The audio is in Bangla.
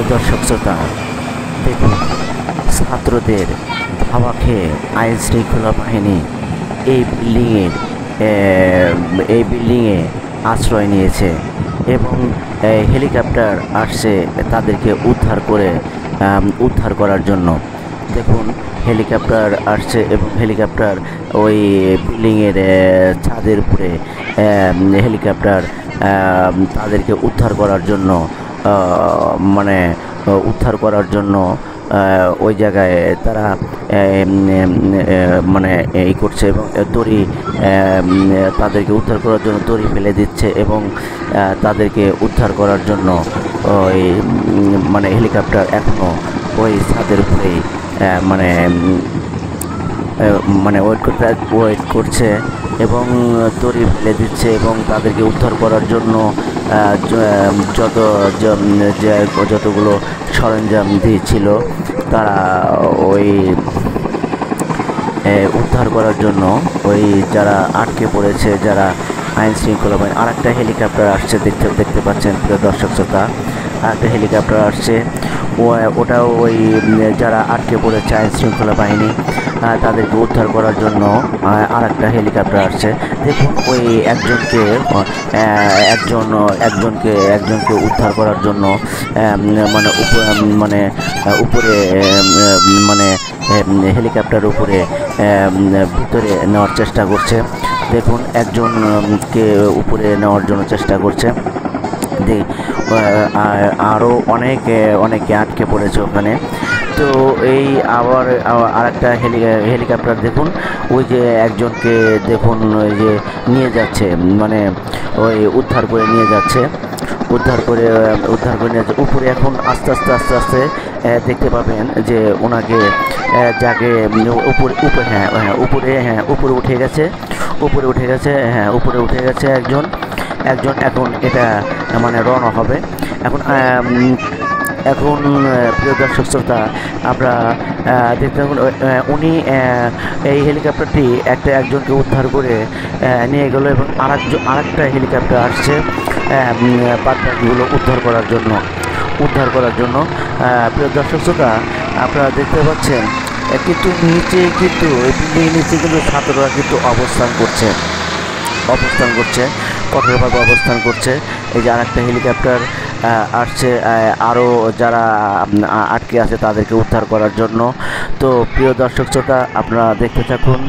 প্রিয় দর্শক শ্রোতা, দেখুন ছাত্রদের ধাওয়া খেয়ে আইন শৃঙ্খলা বাহিনী এই বিল্ডিংয়ে আশ্রয় নিয়েছে এবং হেলিকপ্টার আসছে তাদেরকে উদ্ধার করার জন্য। দেখুন হেলিকপ্টার আসছে এবং হেলিকপ্টার ওই বিল্ডিংয়ের ছাদের উপরে হেলিকপ্টার তাদেরকে উদ্ধার করার জন্য ওই জায়গায় তারা মানে এই করছে এবং দড়ি তাদেরকে উদ্ধার করার জন্য দড়ি ফেলে দিচ্ছে এবং তাদেরকে উদ্ধার করার জন্য ওই মানে হেলিকপ্টার এখনও ওই ছাদের উপরেই মানে ওয়েট করছে এবং দড়ি ফেলে দিচ্ছে এবং তাদেরকে উদ্ধার করার জন্য যতগুলো সরঞ্জাম দিয়েছিল তারা ওই উদ্ধার করার জন্য ওই যারা আটকে পড়েছে, যারা আইন শৃঙ্খলা বাহিনী। আরেকটা হেলিকপ্টার আসছে, দেখতে পাচ্ছেন প্রিয় দর্শক শ্রোতা, আরেকটা হেলিকপ্টার আসছে। ওটাও ওই যারা আটকে পড়েছে আইন শৃঙ্খলা বাহিনী তাদেরকে উদ্ধার করার জন্য আরেকটা হেলিকপ্টার আসছে। দেখুন ওই একজনকে উদ্ধার করার জন্য উপরে হেলিকপ্টার উপরে ভিতরে নেওয়ার চেষ্টা করছে। দেখুন একজনকে উপরে নেওয়ার জন্য চেষ্টা করছে। আরও অনেকে আটকে পড়েছে ওখানে। তো এই আবার আরেকটা হেলিকপ্টার দেখুন, ওই যে একজনকে দেখুন ওই যে নিয়ে যাচ্ছে, মানে ওই উদ্ধার করে নিয়ে যাচ্ছে উপরে। এখন আস্তে আস্তে দেখতে পাবেন যে ওনাকে যাকে উপরে উঠে গেছে একজন এখন এটা মানে রওনা হবে এখন প্রিয় দর্শক শ্রোতা, আমরা দেখতে পাবেন উনি এই হেলিকপ্টারটি একজনকে উদ্ধার করে নিয়ে গেল এবং আরেকটা হেলিকপ্টার আসছে বাদবাকিগুলো উদ্ধার করার জন্য। প্রিয় দর্শক শ্রোতা, আপনারা দেখতে পাচ্ছেন কিন্তু বিল্ডিংয়ের নিচে কিন্তু ছাত্ররা কিন্তু অবস্থান করছে, কঠোরভাবে অবস্থান করছে। এই যে আরেকটা হেলিকপ্টার আসছে আরও যারা আটকে আছে তাদেরকে উদ্ধার করার জন্য। তো প্রিয় দর্শক শ্রোতা, আপনারা দেখতে থাকুন।